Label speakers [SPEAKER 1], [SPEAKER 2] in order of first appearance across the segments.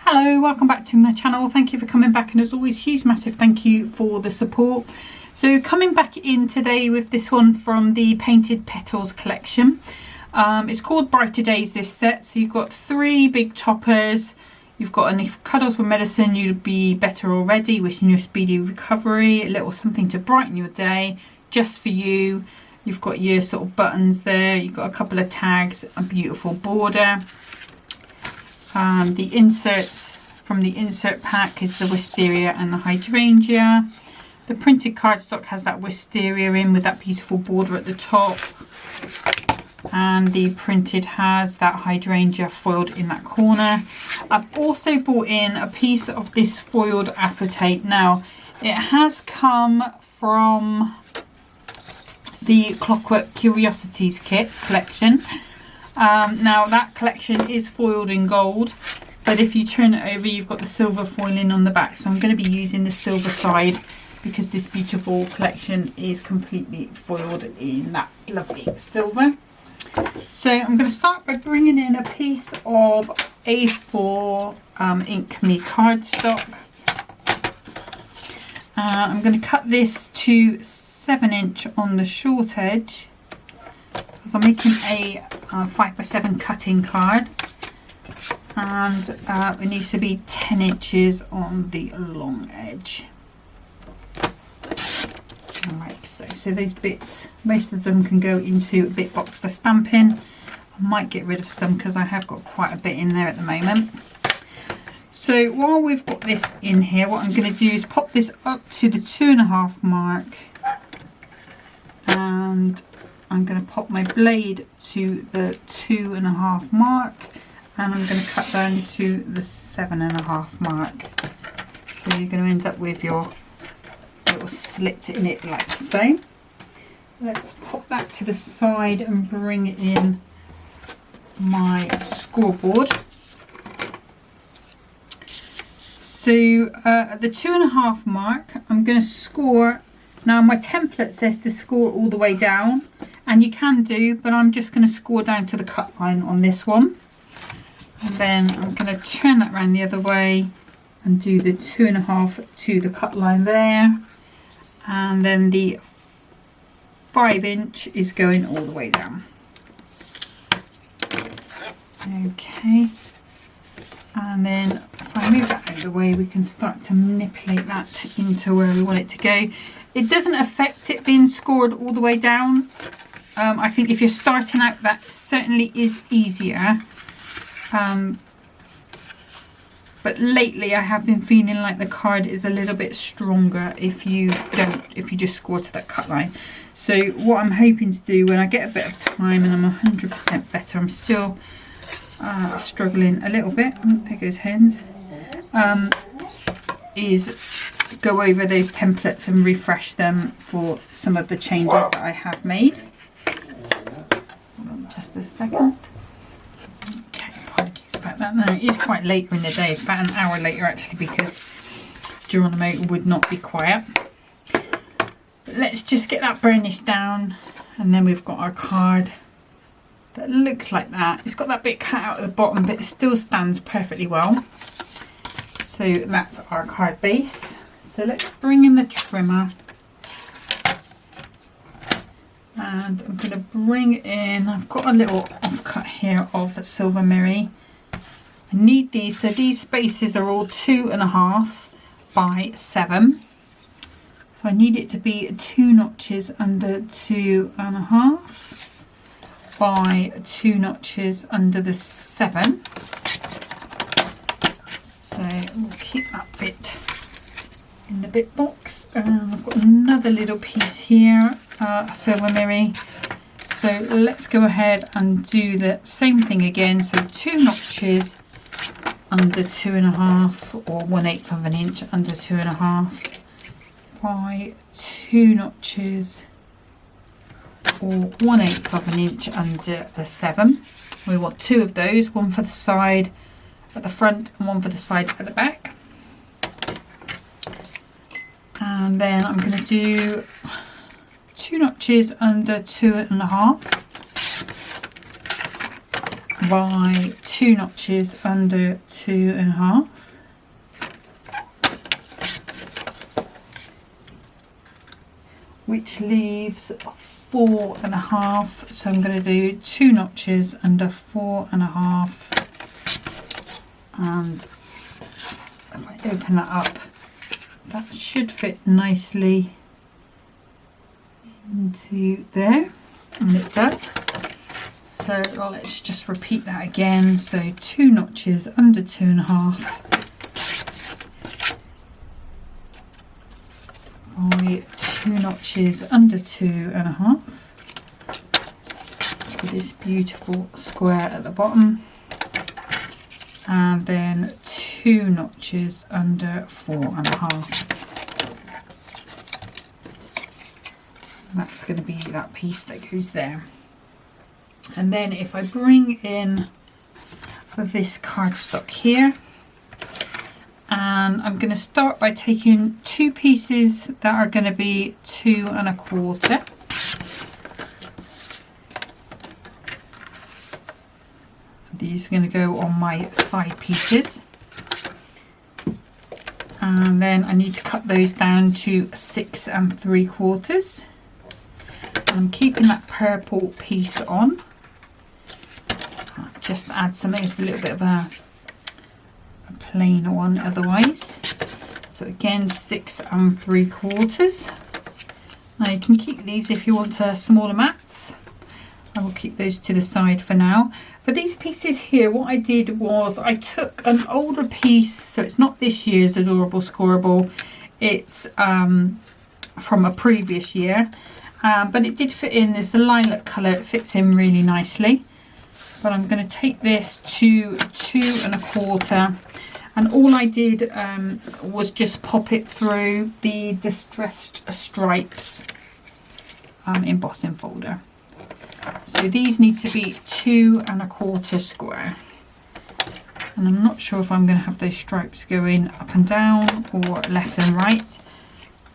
[SPEAKER 1] Hello, welcome back to my channel. Thank you for coming back, and as always, huge massive thank you for the support. So coming back in today with this one from the Painted Petals collection. It's called Brighter Days, this set. So you've got 3 big toppers. You've got an if cuddles were medicine, you'd be better already, wishing you a speedy recovery, a little something to brighten your day, just for you. You've got your sort of buttons there, you've got a couple of tags, a beautiful border. The inserts from the insert pack is the wisteria and the hydrangea. The printed cardstock has that wisteria in with that beautiful border at the top. And the printed has that hydrangea foiled in that corner. I've also bought in a piece of this foiled acetate. Now, it has come from the Clockwork Curiosities kit collection. Now that collection is foiled in gold, but if you turn it over, you've got the silver foiling on the back. So I'm going to be using the silver side because this beautiful collection is completely foiled in that lovely silver. So I'm going to start by bringing in a piece of A4 Ink Me cardstock. I'm going to cut this to 7" on the short edge, because I'm making a 5x7 cutting card, and it needs to be 10 inches on the long edge. Like so those bits, most of them can go into a bit box for stamping. I might get rid of some because I have got quite a bit in there at the moment. So while we've got this in here, what I'm going to do is pop this up to the 2.5 mark, and I'm going to pop my blade to the 2.5 mark, and I'm going to cut down to the 7.5 mark. So you're going to end up with your little slit in it like so. Let's pop that to the side and bring in my scoreboard. So at the 2.5 mark, I'm going to score. Now my template says to score all the way down, and you can do, but I'm just going to score down to the cut line on this one. And then I'm going to turn that around the other way and do the 2.5 to the cut line there. And then the 5" is going all the way down. Okay. And then if I move that out of the way, we can start to manipulate that into where we want it to go. It doesn't affect it being scored all the way down. I think if you're starting out, that certainly is easier. But lately I have been feeling like the card is a little bit stronger if you just score to that cut line. So what I'm hoping to do when I get a bit of time and I'm 100% better, I'm still struggling a little bit, there goes hens, is go over those templates and refresh them for some of the changes that I have made. Hold on just a second. Okay, apologies about that. Now it is quite later in the day, it's about an hour later actually, because Geronimo would not be quiet. But let's just get that burnish down, and then we've got our card that looks like that. It's got that bit cut out at the bottom, but it still stands perfectly well. So that's our card base. So let's bring in the trimmer, and I'm going to bring in, I've got a little offcut here of the silver mirror. I need these, so these spaces are all 2.5 by 7. So I need it to be 2 notches under 2.5 by 2 notches under the 7. So we'll keep that bit in the bit box. I've got another little piece here, a silver mirror. So let's go ahead and do the same thing again. So 2 notches under 2.5, or 1/8 of an inch under 2.5 by 2 notches, or 1/8 of an inch under the 7. We want 2 of those, one for the side at the front and one for the side at the back. And then I'm going to do 2 notches under 2.5 by 2 notches under 2.5, which leaves 4.5. So I'm going to do 2 notches under 4.5, and if I open that up, that should fit nicely into there, and it does. So let's just repeat that again. So 2 notches under 2.5 by 2 notches under 2.5 for this beautiful square at the bottom, and then 2 notches under 4.5. That's going to be that piece that goes there. And then if I bring in this cardstock here, and I'm going to start by taking 2 pieces that are going to be 2 1/4. These are going to go on my side pieces, and then I need to cut those down to 6 3/4. I'm keeping that purple piece on, just add something. It's a little bit of a plain one otherwise. So again, 6 3/4. Now you can keep these if you want smaller mats. I will keep those to the side for now. For these pieces here, what I did was I took an older piece, so it's not this year's Adorable Scoreable, it's from a previous year, but it did fit in. There's the lilac colour, it fits in really nicely. But I'm going to take this to 2 1/4, and all I did was just pop it through the Distressed Stripes embossing folder. So these need to be 2 1/4 square, and I'm not sure if I'm going to have those stripes going up and down or left and right,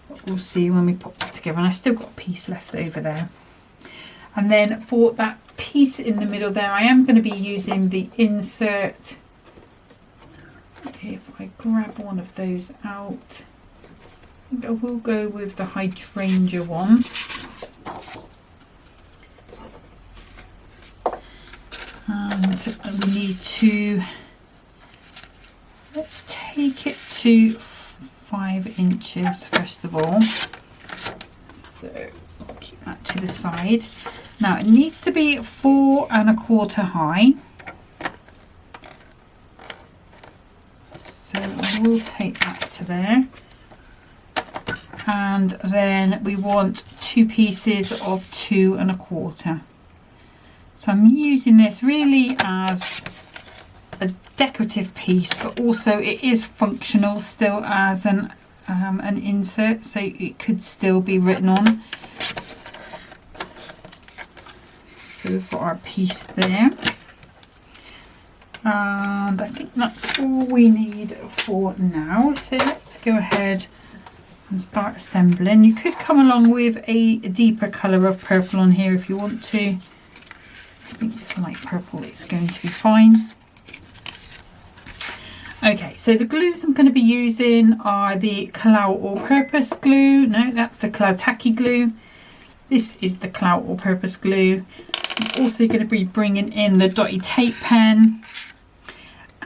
[SPEAKER 1] but we'll see when we pop it together. And I still got a piece left over there. And then for that piece in the middle there, I am going to be using the insert. Okay, if I grab one of those out, I think I will go with the hydrangea one. And we need to, let's take it to 5 inches first of all. So I'll keep that to the side. Now it needs to be 4 1/4 high. So I will take that to there. And then we want 2 pieces of 2 1/4. So I'm using this really as a decorative piece, but also it is functional still as an insert, so it could still be written on. So we've got our piece there, and I think that's all we need for now. So let's go ahead and start assembling. You could come along with a deeper colour of purple on here if you want to. I think this light purple is going to be fine. Okay, so the glues I'm going to be using are the Clout All-Purpose glue. No, that's the Clout Tacky glue. This is the Clout All-Purpose glue. I'm also going to be bringing in the Dotty Tape pen.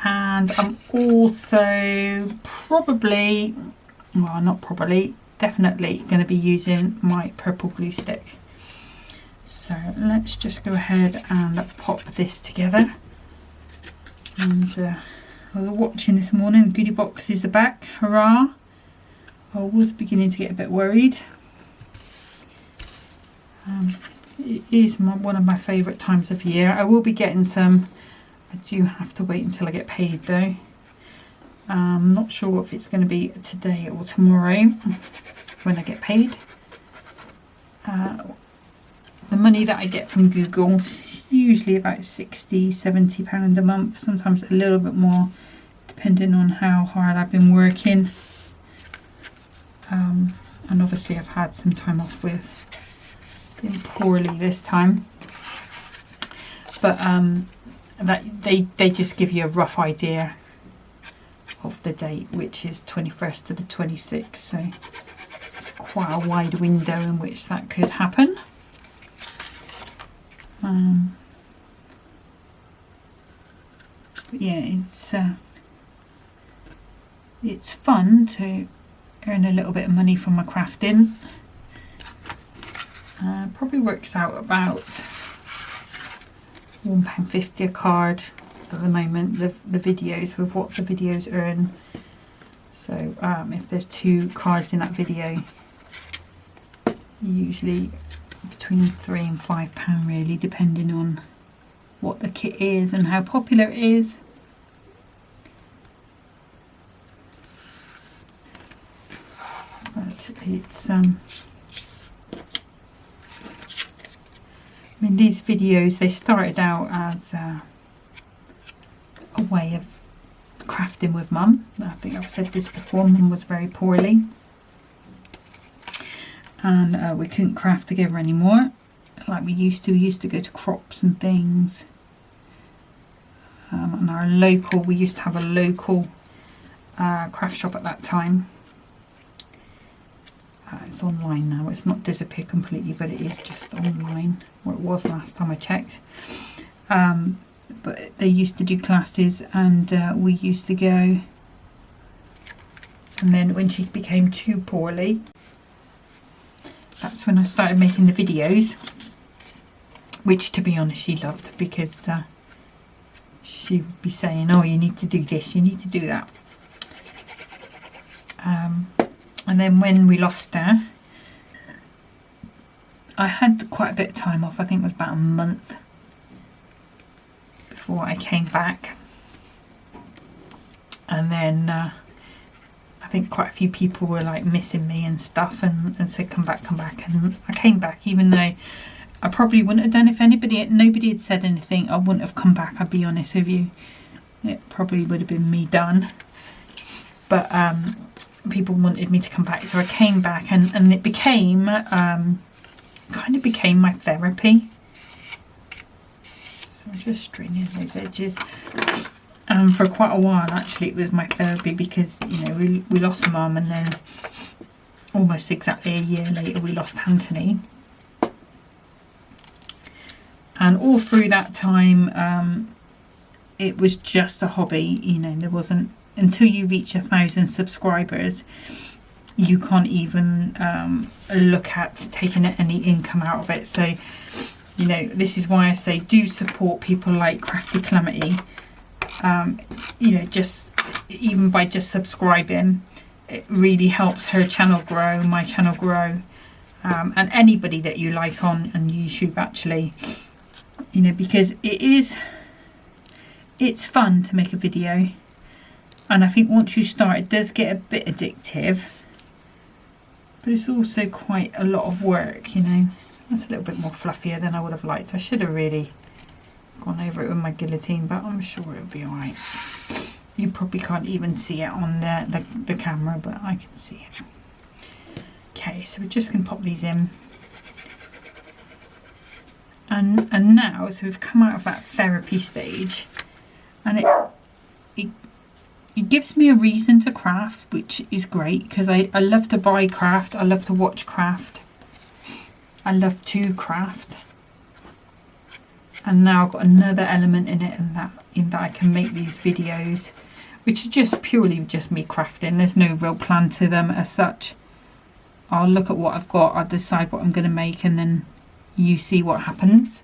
[SPEAKER 1] And I'm also probably, well, not probably, definitely going to be using my purple glue stick. So let's just go ahead and pop this together. And I was watching this morning, the goodie boxes are back, hurrah. I was beginning to get a bit worried. It is one of my favourite times of year. I will be getting some. I do have to wait until I get paid though. I'm not sure if it's going to be today or tomorrow when I get paid. The money that I get from Google is usually about £60–70 a month, sometimes a little bit more depending on how hard I've been working. And obviously I've had some time off with being poorly this time. But that they just give you a rough idea of the date, which is 21st to the 26th, so it's quite a wide window in which that could happen. But yeah, it's fun to earn a little bit of money from my crafting. Probably works out about £1.50 a card at the moment, the videos, with what the videos earn. So if there's 2 cards in that video, usually between £3 and £5 really, depending on what the kit is and how popular it is. But it's I mean, these videos, they started out as a way of crafting with Mum. I think I've said this before, Mum was very poorly and we couldn't craft together anymore like we used to. We used to go to crops and things, and we used to have a local craft shop at that time. It's online now, it's not disappeared completely, but it is just online, or it was last time I checked. But they used to do classes, and we used to go. And then when she became too poorly, that's when I started making the videos, which, to be honest, she loved, because she would be saying, oh, you need to do this, you need to do that. And then when we lost her, I had quite a bit of time off. I think it was about a month before I came back. And then I think quite a few people were like missing me and stuff, and said come back. And I came back, even though I probably wouldn't have done if nobody had said anything. I wouldn't have come back, I'll be honest with you. It probably would have been me done. But people wanted me to come back, so I came back, and it became kind of became my therapy. So I'm just straightening those edges. For quite a while, actually, it was my therapy, because, you know, we lost Mum, and then almost exactly a year later we lost Anthony. And all through that time, it was just a hobby. You know, there wasn't, until you reach 1,000 subscribers, you can't even look at taking any income out of it. So, you know, this is why I say do support people like Crafty Calamity. You know, just even by just subscribing, it really helps her channel grow, my channel grow, and anybody that you like on YouTube, actually. You know, because it's fun to make a video. And I think once you start, it does get a bit addictive, but it's also quite a lot of work, you know. That's a little bit more fluffier than I would have liked. I should have really gone over it with my guillotine, but I'm sure it'll be alright. You probably can't even see it on the camera, but I can see it. Okay, so we're just going to pop these in. And now, so we've come out of that therapy stage, and it gives me a reason to craft, which is great, because I love to buy craft, I love to watch craft, I love to craft. And now I've got another element in it, in that I can make these videos, which is just purely just me crafting. There's no real plan to them as such. I'll look at what I've got, I'll decide what I'm going to make, and then you see what happens.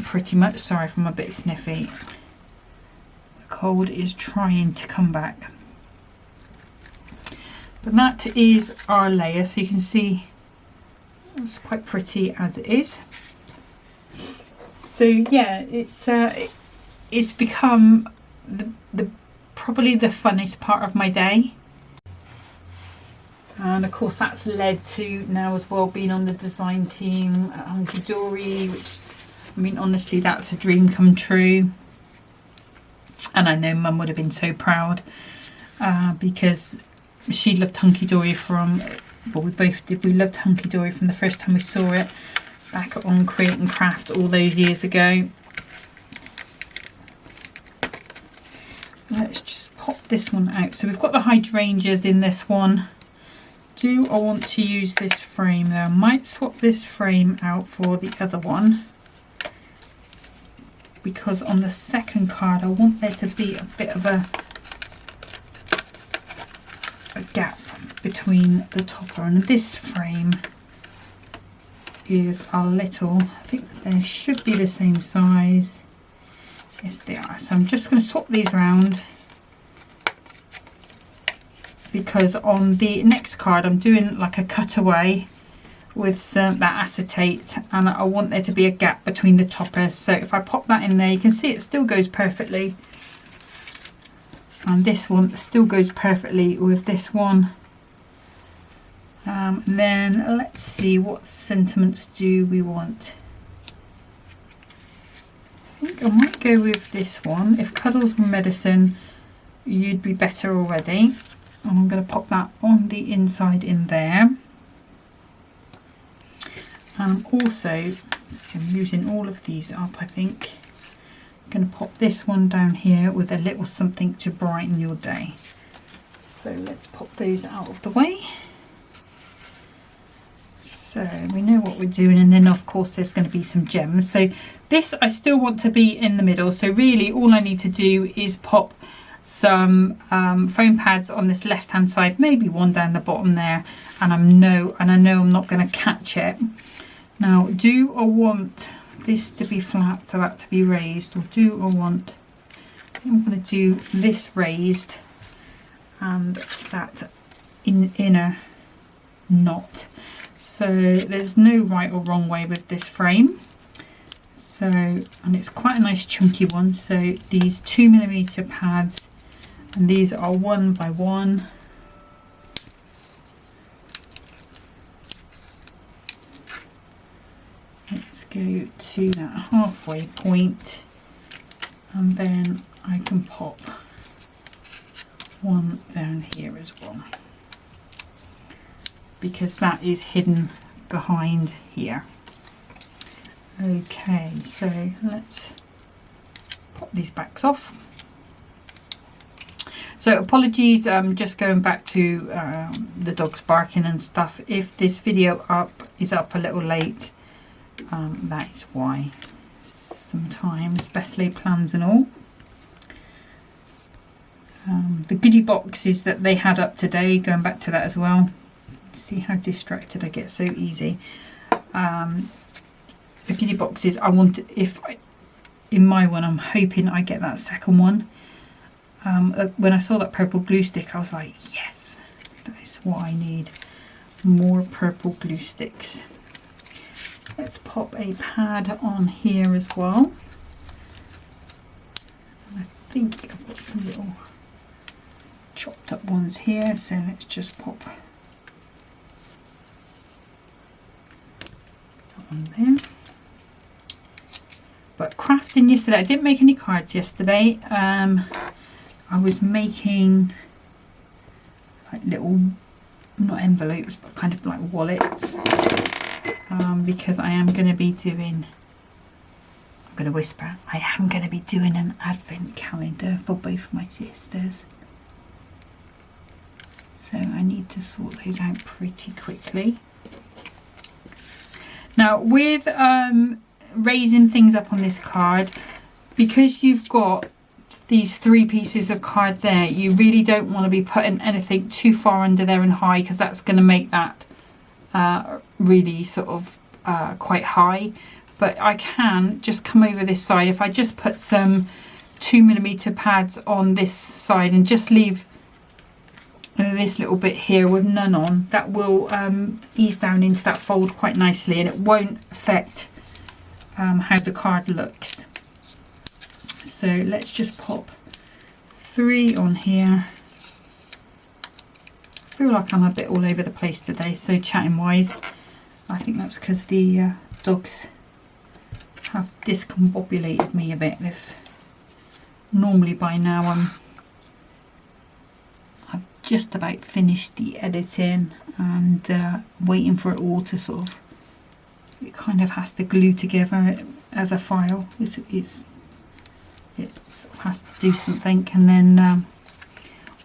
[SPEAKER 1] Pretty much. Sorry if I'm a bit sniffy. Cold is trying to come back. But that is our layer, so you can see it's quite pretty as it is. So yeah, it's become the probably the funnest part of my day. And of course that's led to now as well being on the design team at Hunkydory, which, I mean, honestly, that's a dream come true. And I know Mum would have been so proud, because she loved Hunkydory from, well, we both did, we loved Hunkydory from the first time we saw it back on Create and Craft all those years ago. let's just pop this one out. So we've got the hydrangeas in this one. Do I want to use this frame though? I might swap this frame out for the other one, because on the second card I want there to be a bit of a gap between the topper, and this frame is a little, I think they should be the same size. Yes they are. So I'm just going to swap these around, because on the next card I'm doing like a cutaway with some that acetate, and I want there to be a gap between the toppers. So if I pop that in there, you can see it still goes perfectly, and this one still goes perfectly with this one. And then let's see, what sentiments do we want? I think I might go with this one. If cuddles were medicine, you'd be better already. And I'm going to pop that on the inside in there. And also, so I'm using all of these up, I think. I'm going to pop this one down here with a little something to brighten your day. So let's pop those out of the way. So we know what we're doing, and then of course there's going to be some gems. So this I still want to be in the middle. So really all I need to do is pop some foam pads on this left hand side, maybe one down the bottom there, and I know I'm not going to catch it. Now, do I want this to be flat to that to be raised, or do I want, I'm going to do this raised and that inner knot. So there's no right or wrong way with this frame. So, and it's quite a nice chunky one. So these 2mm pads, and these are 1 by 1. Let's go to that halfway point, and then I can pop one down here as well, because that is hidden behind here. Okay, so let's pop these backs off. So apologies, just going back to the dogs barking and stuff. If this video is up a little late, that is why. Sometimes best laid plans and all. The goodie boxes that they had up today, going back to that as well. See how distracted I get so easy. The goodie boxes, I want, in my one, I'm hoping I get that second one. When I saw that purple glue stick, I was like, yes, that is what I need. More purple glue sticks. Let's pop a pad on here as well. And I think I've got some little chopped up ones here, so let's just pop that on there. But crafting yesterday, I didn't make any cards yesterday. I was making like little, not envelopes, but kind of like wallets, because I am going to be doing, I'm going to whisper, I am going to be doing an advent calendar for both my sisters. So I need to sort those out pretty quickly. Now with raising things up on this card, because you've got these 3 pieces of card there, you really don't want to be putting anything too far under there and high, because that's going to make that really sort of quite high. But I can just come over this side. If I just put some 2mm pads on this side and just leave this little bit here with none on, that will ease down into that fold quite nicely, and it won't affect how the card looks. So let's just pop 3 on here. I feel like I'm a bit all over the place today, so chatting wise, I think that's because the dogs have discombobulated me a bit. Normally by now I've just about finished the editing and waiting for it all to sort of, it kind of has to glue together as a file. It's it sort of has to do something, and then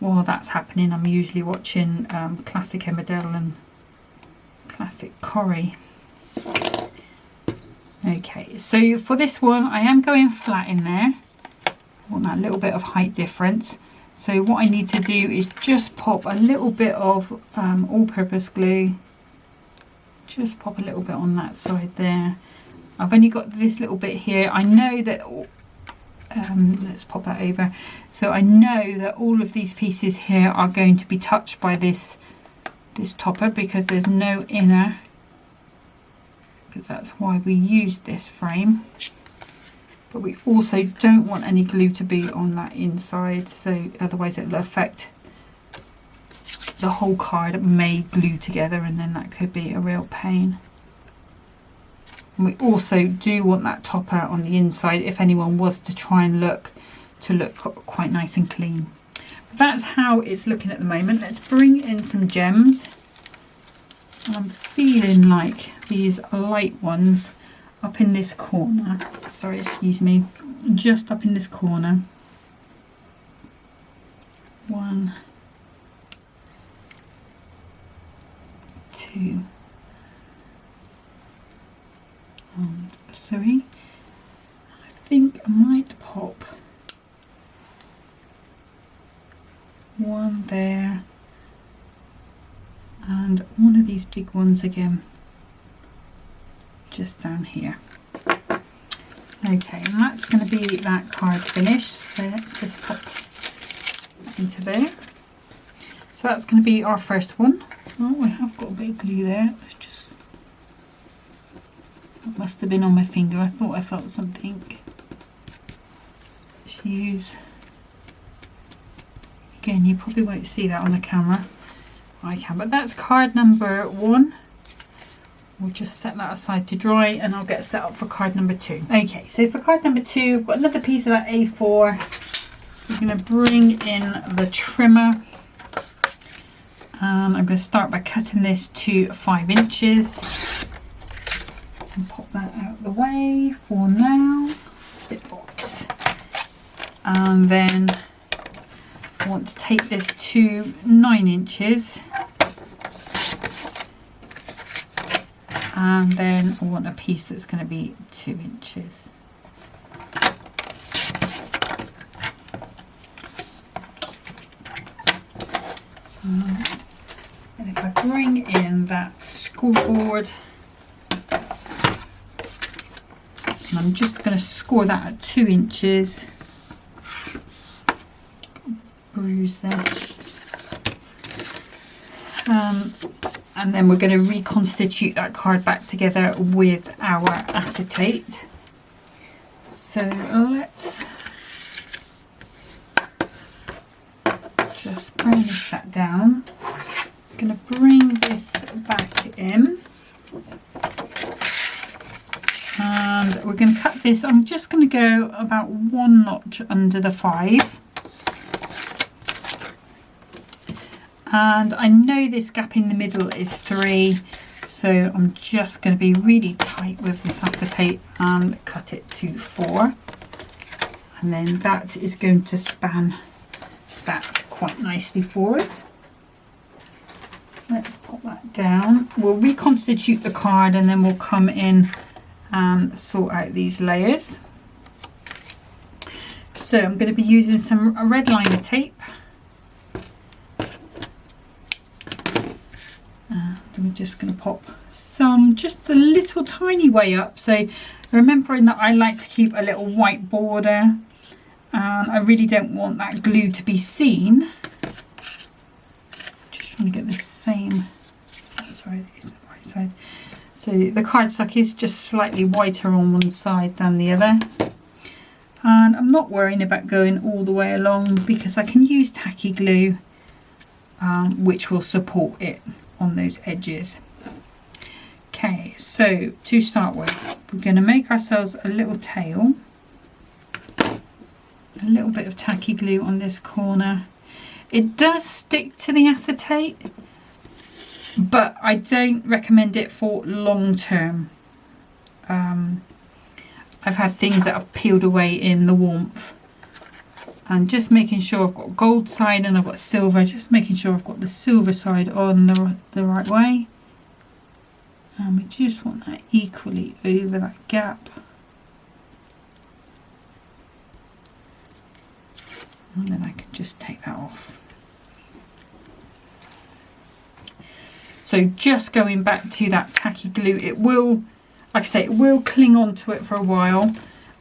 [SPEAKER 1] while that's happening I'm usually watching classic Emmerdale and classic Corrie. Okay, so for this one I am going flat in there. I want that little bit of height difference. So what I need to do is just pop a little bit of all-purpose glue. Just pop a little bit on that side there. I've only got this little bit here. I know that, let's pop that over. So I know that all of these pieces here are going to be touched by this topper because there's no inner, because that's why we use this frame. But we also don't want any glue to be on that inside, so otherwise it'll affect the whole card. May glue together and then that could be a real pain. And we also do want that topper on the inside if anyone was to try and look quite nice and clean. But that's how it's looking at the moment. Let's bring in some gems. I'm feeling like these light ones up in this corner, sorry, excuse me, just up in this corner. 1, 2 and 3. I think I might pop 1 there and one of these big ones again just down here. Okay, and that's going to be that card finished. So let's just pop that into there. So that's going to be our first one. Oh, I have got a bit of glue there. It's just, that must have been on my finger. I thought I felt something. Let's use, again, you probably won't see that on the camera. I can, but that's card number 1. We'll just set that aside to dry and I'll get set up for card number 2. Okay, so for card number 2, I've got another piece of that A4. We're going to bring in the trimmer. And I'm going to start by cutting this to 5 inches. And pop that out of the way for now. Bit box. And then I want to take this to 9 inches. And then I want a piece that's going to be 2 inches. And if I bring in that scoreboard, and I'm just going to score that at 2 inches. Bruise there. And then we're going to reconstitute that card back together with our acetate. So let's just burnish that down. I'm going to bring this back in. And we're going to cut this. I'm just going to go about 1 notch under the 5. And I know this gap in the middle is 3, so I'm just going to be really tight with this acetate and cut it to 4. And then that is going to span that quite nicely for us. Let's pop that down. We'll reconstitute the card and then we'll come in and sort out these layers. So I'm going to be using some red liner tape. We're just going to pop some just a little tiny way up. So remembering that I like to keep a little white border and I really don't want that glue to be seen. Just trying to get the same, is that side, is the right side. So the cardstock is just slightly whiter on one side than the other. And I'm not worrying about going all the way along because I can use tacky glue which will support it on those edges. Okay, so to start with, we're going to make ourselves a little tail, a little bit of tacky glue on this corner. It does stick to the acetate, but I don't recommend it for long term. I've had things that have peeled away in the warmth and just making sure I've got gold side and I've got silver, just making sure I've got the silver side on the right way. And we just want that equally over that gap. And then I can just take that off. So just going back to that tacky glue, it will, like I say, it will cling onto it for a while.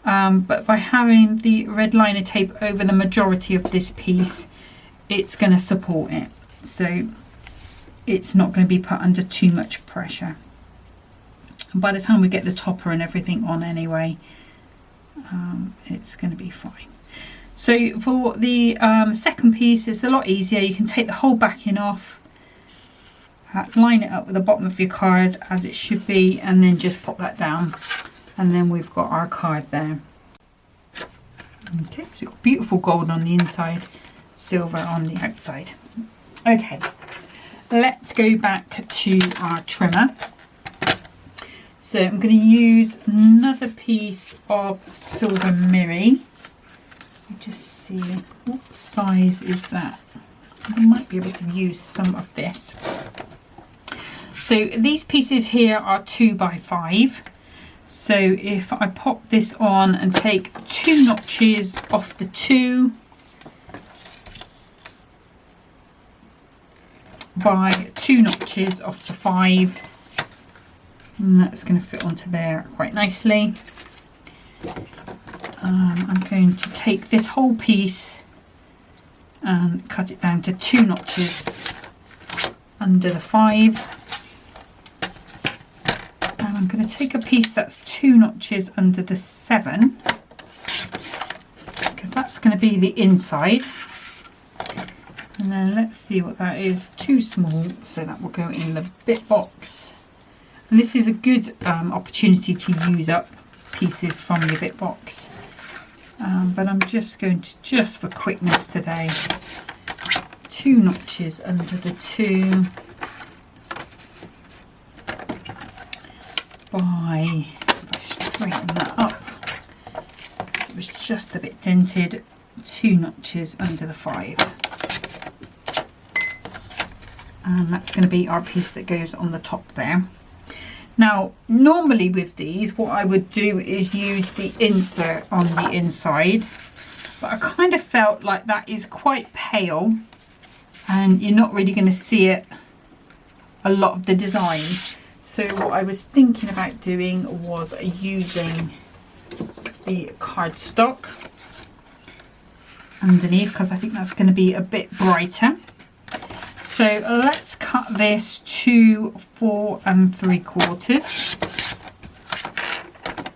[SPEAKER 1] But by having the red liner tape over the majority of this piece, it's going to support it. So it's not going to be put under too much pressure. And by the time we get the topper and everything on anyway, it's going to be fine. So for the second piece, it's a lot easier. You can take the whole backing off, line it up with the bottom of your card as it should be, and then just pop that down. And then we've got our card there. Okay, so you've got beautiful gold on the inside, silver on the outside. Okay, let's go back to our trimmer. So I'm going to use another piece of silver mirror. Just see what size is that. I might be able to use some of this. So these pieces here are 2 by 5. So if I pop this on and take 2 notches off the 2 by 2 notches off the 5, and that's going to fit onto there quite nicely. I'm going to take this whole piece and cut it down to 2 notches under the 5. And I'm going to take a piece that's 2 notches under the 7, because that's going to be the inside. And then let's see what that is. Too small, so that will go in the bit box. And this is a good opportunity to use up pieces from your bit box. But I'm just going to, just for quickness today, 2 notches under the 2 by, if I straighten that up, because it was just a bit dented, 2 notches under the 5. And that's going to be our piece that goes on the top there. Now, normally with these, what I would do is use the insert on the inside, but I kind of felt like that is quite pale and you're not really going to see it a lot of the design. So what I was thinking about doing was using the cardstock underneath, because I think that's going to be a bit brighter. So let's cut this to 4 3/4,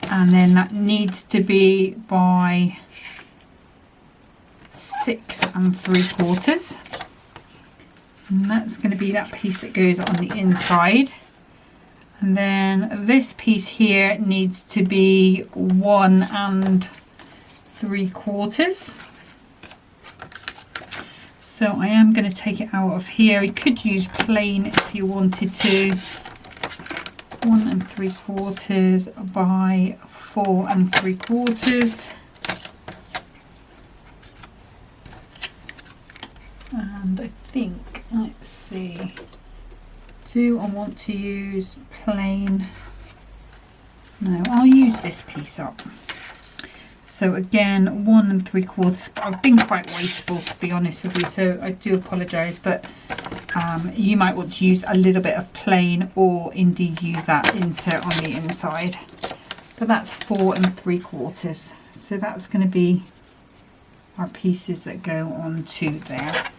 [SPEAKER 1] and then that needs to be by 6 3/4, and that's going to be that piece that goes on the inside. And then this piece here needs to be 1 3/4. So I am going to take it out of here. You could use plain if you wanted to. 1 3/4 by 4 3/4. And I think, let's see, do I want to use plain? No, I'll use this piece up. So again, 1 3/4. I've been quite wasteful, to be honest with you, so I do apologise, but you might want to use a little bit of plain, or indeed use that insert on the inside. But that's 4 3/4. So that's going to be our pieces that go on to there.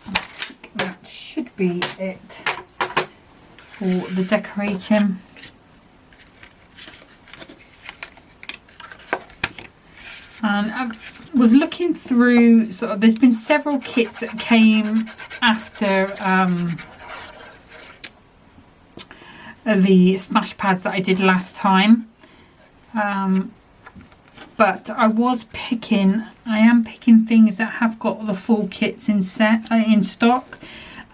[SPEAKER 1] I think that should be it for the decorating. And I was looking through, sort of, there's been several kits that came after the smash pads that I did last time. But I am picking things that have got the full kits in stock.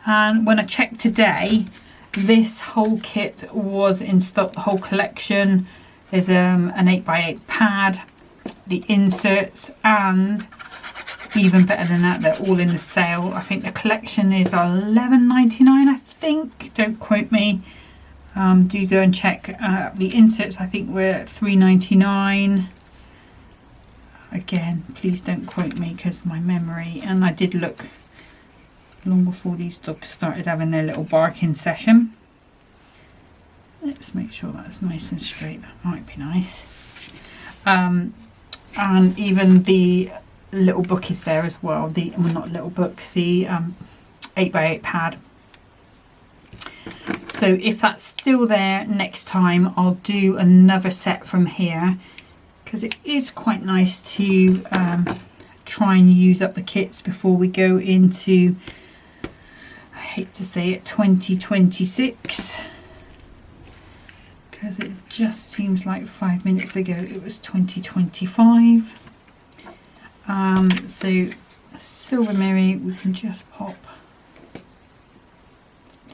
[SPEAKER 1] And when I checked today, this whole kit was in stock, the whole collection. There's an 8x8 pad. the inserts, and even better than that, they're all in the sale. I think the collection is $11.99, I think, don't quote me. Do go and check. The inserts I think were $3.99. Again, please don't quote me because my memory, and I did look long before these dogs started having their little barking session. Let's make sure that's nice and straight. That might be nice. And even the little book is there as well. Well, not little book, the 8x8 pad. So if that's still there next time, I'll do another set from here, because it is quite nice to try and use up the kits before we go into, I hate to say it, 2026, because it just seems like 5 minutes ago it was 2025. So Silver Mary, we can just pop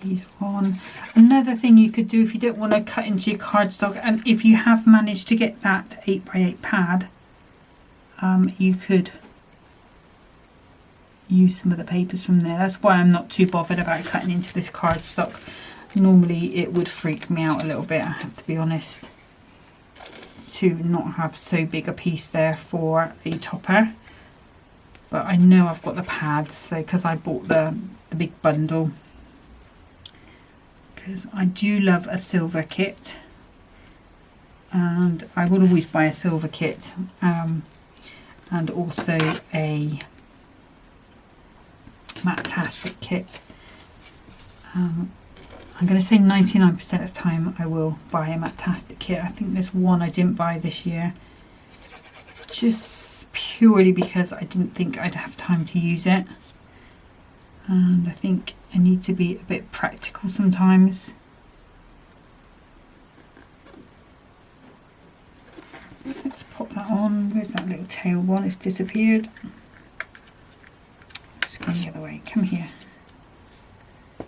[SPEAKER 1] these on. Another thing you could do if you don't want to cut into your cardstock, and if you have managed to get that 8x8 pad, you could use some of the papers from there. That's why I'm not too bothered about cutting into this cardstock. Normally it would freak me out a little bit, I have to be honest, to not have so big a piece there for a topper. But I know I've got the pads, so because I bought the big bundle, because I do love a silver kit, and I will always buy a silver kit, and also a Matastic kit. I'm going to say 99% of the time I will buy a Matastic kit. I think there's one I didn't buy this year, just purely because I didn't think I'd have time to use it, and I think I need to be a bit practical sometimes. Let's pop that on. Where's that little tail one? It's disappeared. Just going the other way. Come here.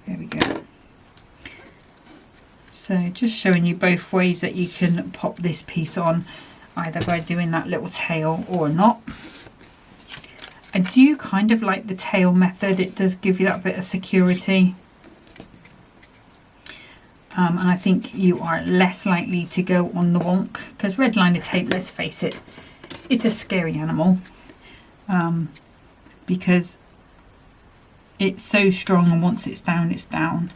[SPEAKER 1] There we go. So just showing you both ways that you can pop this piece on, either by doing that little tail or not. I do kind of like the tail method. It does give you that bit of security. And I think you are less likely to go on the wonk, because red liner tape, let's face it, it's a scary animal, because it's so strong, and once it's down, it's down.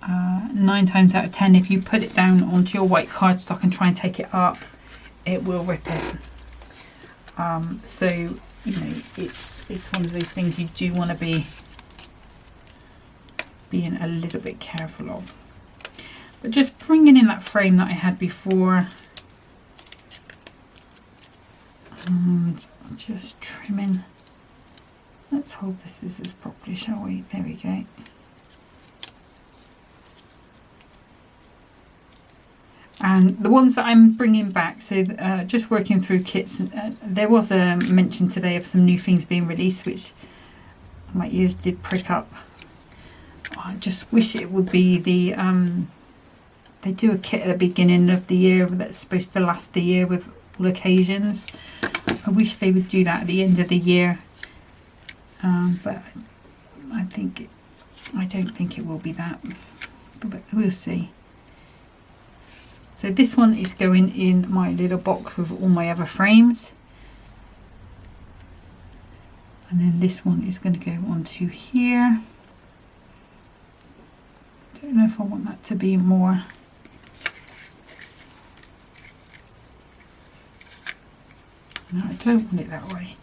[SPEAKER 1] 9 times out of 10, if you put it down onto your white cardstock and try and take it up, it will rip it. So you know, it's one of those things you do want to be being a little bit careful of. But just bringing in that frame that I had before, and just trimming. Let's hold the scissors properly, shall we? There we go. And the ones that I'm bringing back, so just working through kits, there was a mention today of some new things being released, which my ears did prick up. I just wish it would be the, they do a kit at the beginning of the year that's supposed to last the year with all occasions. I wish they would do that at the end of the year, but I don't think it will be that, but we'll see. So this one is going in my little box with all my other frames. And then this one is going to go onto here. Don't know if I want that to be more. No, I don't want it that way,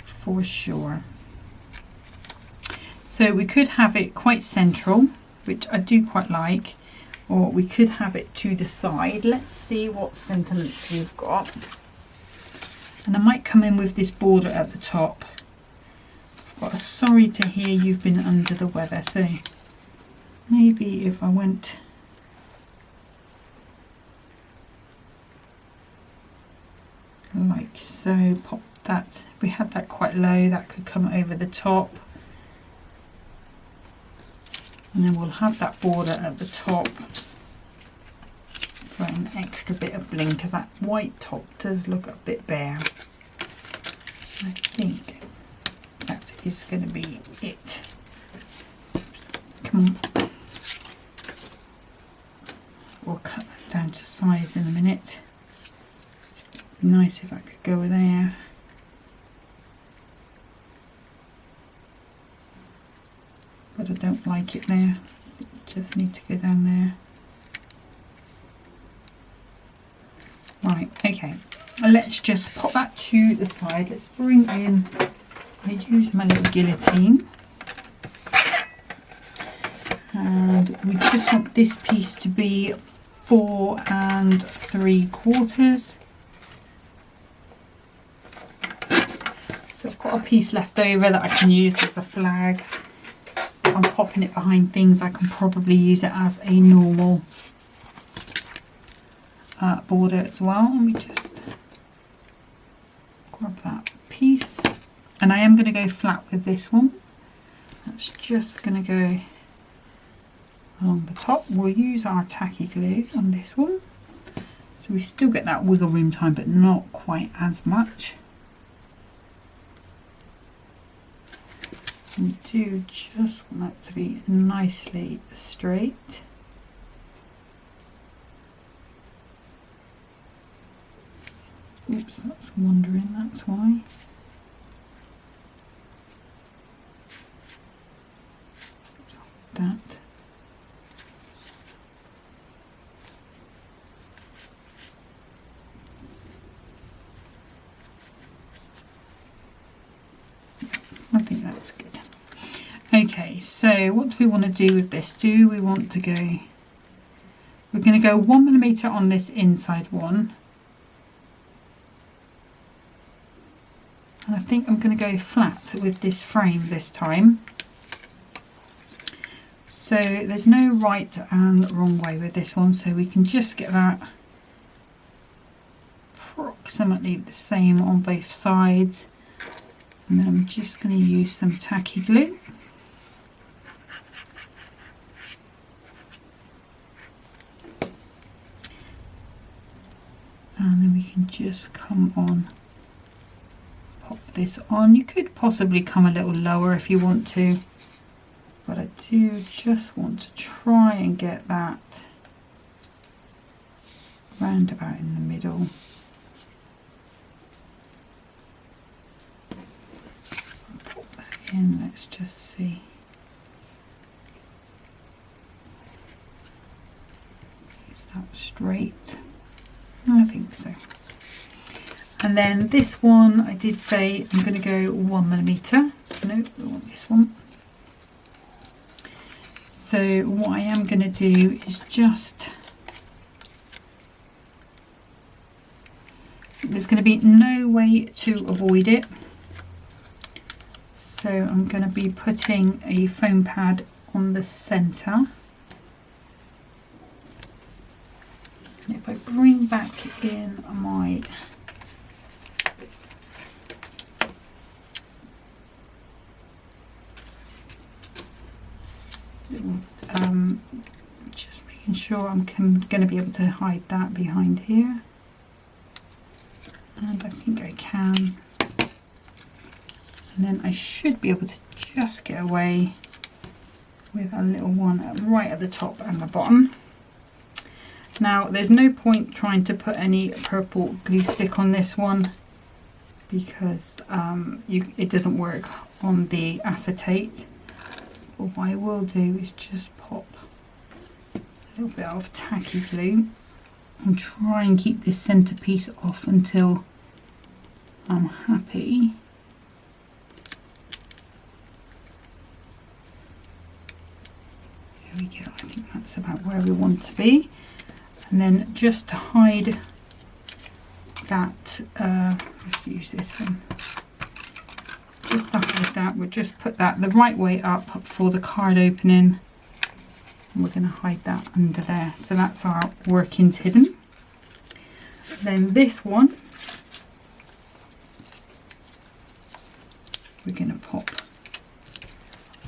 [SPEAKER 1] for sure. So we could have it quite central, which I do quite like. Or we could have it to the side. Let's see what sentiments we've got. And I might come in with this border at the top. I've got a sorry to hear you've been under the weather. So maybe if I went like so, pop that. If we had that quite low, that could come over the top. And then we'll have that border at the top for for an extra bit of bling, because that white top does look a bit bare. I think that is going to be it. Oops. Come on. We'll cut that down to size in a minute. It'd be nice if I could go there. But I don't like it there. Just need to go down there. Right, okay. Let's just pop that to the side. Let's bring in, I use my little guillotine. And we just want this piece to be 4 3/4. So I've got a piece left over that I can use as a flag. If I'm popping it behind things, I can probably use it as a normal border as well. Let me just grab that piece, and I am going to go flat with this one. That's just going to go along the top. We'll use our tacky glue on this one, so we still get that wiggle room time, but not quite as much. We do just want that to be nicely straight. Oops, that's wandering, that's why. So that. I think that's good. Okay, so what do we want to do with this? Do we want to go, we're going to go 1mm on this inside one. And I think I'm going to go flat with this frame this time. So there's no right and wrong way with this one, so we can just get that approximately the same on both sides. And then I'm just going to use some tacky glue. And then we can just come on, pop this on. You could possibly come a little lower if you want to, but I do just want to try and get that round about in the middle. Pop that in, let's just see. Is that straight? I think so. And then this one, I did say I'm going to go 1mm. No, we want this one. So what I am going to do is just, there's going to be no way to avoid it. So I'm going to be putting a foam pad on the centre. And if I bring back in my just making sure I'm going to be able to hide that behind here, and I think I can, and then I should be able to just get away with a little one right at the top and the bottom. Now there's no point trying to put any purple glue stick on this one because it doesn't work on the acetate. But what I will do is just pop a little bit of tacky glue and try and keep this centerpiece off until I'm happy. There we go, I think that's about where we want to be. And then just to hide that, let's use this one. Just to hide that, we'll just put that the right way up for the card opening. And we're going to hide that under there. So that's our workings hidden. Then this one, we're going to pop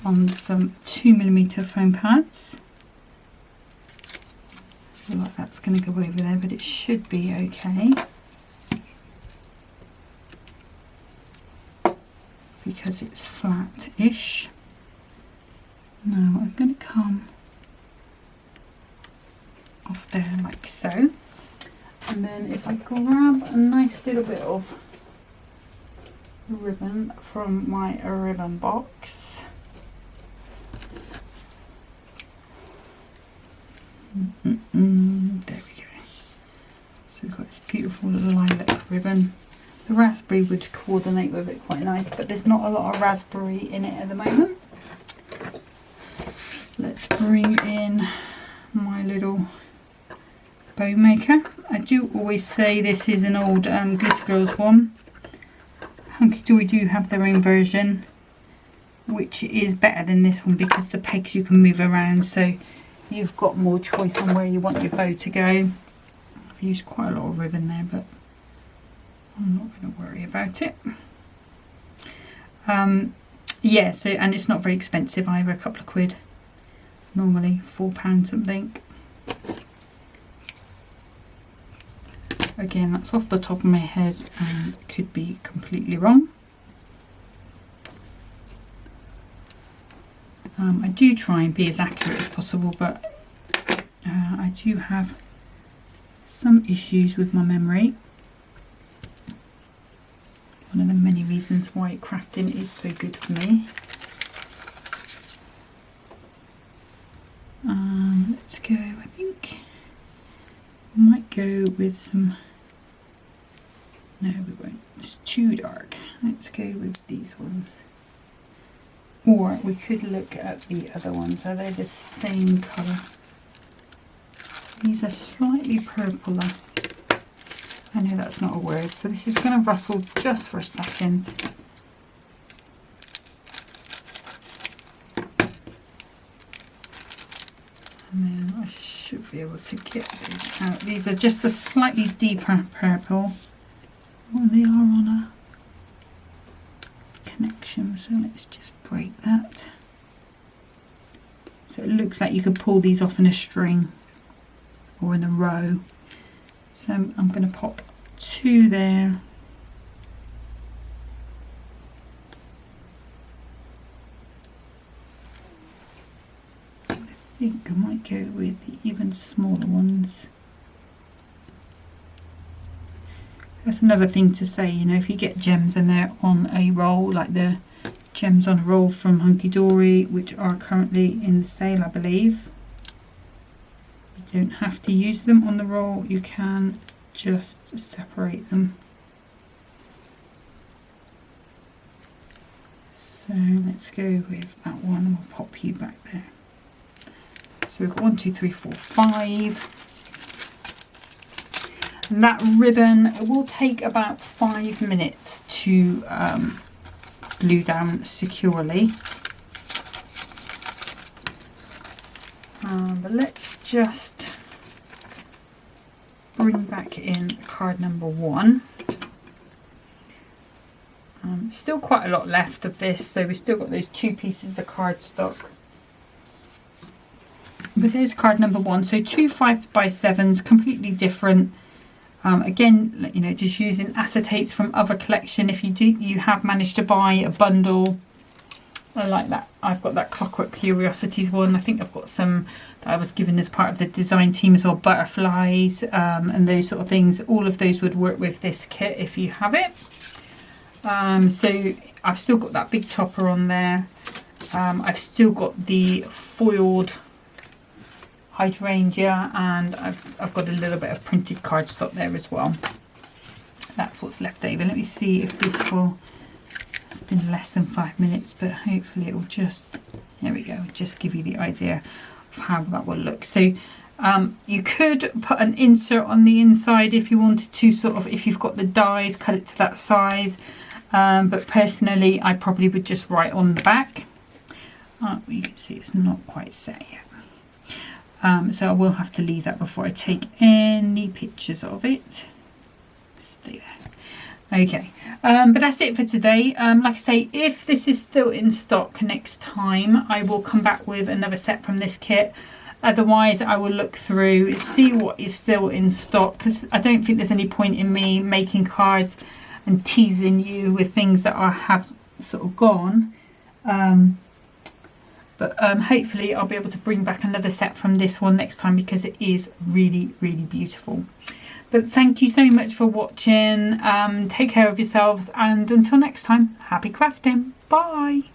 [SPEAKER 1] on some 2mm foam pads. feel like that's going to go over there, but it should be okay because it's flat-ish. Now I'm going to come off there like so, and then if I grab a nice little bit of ribbon from my ribbon box, there we go. So we've got this beautiful lilac ribbon. The raspberry would coordinate with it quite nice, but there's not a lot of raspberry in it at the moment. Let's bring in my little bow maker. I do always say this is an old Glitter Girls one. Hunkydory do have their own version, which is better than this one because the pegs you can move around, so you've got more choice on where you want your bow to go. I've used quite a lot of ribbon there, but I'm not going to worry about it. Yeah, so, and it's not very expensive either, a couple of quid. Normally £4 something. Again, that's off the top of my head and could be completely wrong. I do try and be as accurate as possible, but I do have some issues with my memory. One of the many reasons why crafting is so good for me. Let's go, I think I might go with some, no we won't, it's too dark. Let's go with these ones. Or we could look at the other ones. Are they the same colour? These are slightly purpler. I know that's not a word, so this is going to rustle just for a second. And then I should be able to get these out. These are just a slightly deeper purple. Well, they are on a connection, so let's just break that. So it looks like you could pull these off in a string or in a row. So I'm going to pop 2 there. I think I might go with the even smaller ones. That's another thing to say, you know, if you get gems and they're on a roll, like the gems on a roll from Hunkydory, which are currently in the sale, I believe. You don't have to use them on the roll, you can just separate them. So let's go with that one and we'll pop you back there. So we've got 1, 2, 3, 4, 5. And that ribbon, it will take about 5 minutes to glue down securely. But let's just bring back in card number 1. Still quite a lot left of this, so we've still got those 2 pieces of cardstock. But there's card number 1, so 2 5x7s, completely different. Again, you know, just using acetates from other collection. If you have managed to buy a bundle, I like that. I've got that Clockwork Curiosities one. I think I've got some that I was given as part of the design team as well, butterflies and those sort of things. All of those would work with this kit if you have it. So I've still got that big chopper on there. I've still got the foiled hydrangea, and I've got a little bit of printed cardstock there as well. That's what's left over. Let me see if this will, it's been less than 5 minutes, but hopefully it will just, there we go, just give you the idea of how that will look. So you could put an insert on the inside if you wanted to, sort of, if you've got the dies, cut it to that size, but personally I probably would just write on the back. You can see it's not quite set yet. So I will have to leave that before I take any pictures of it. Stay there. Okay, but that's it for today. Like I say, if this is still in stock next time, I will come back with another set from this kit. Otherwise, I will look through, see what is still in stock, because I don't think there's any point in me making cards and teasing you with things that I have sort of gone. But hopefully I'll be able to bring back another set from this one next time, because it is really, really beautiful. But thank you so much for watching. Take care of yourselves, and until next time, happy crafting. Bye.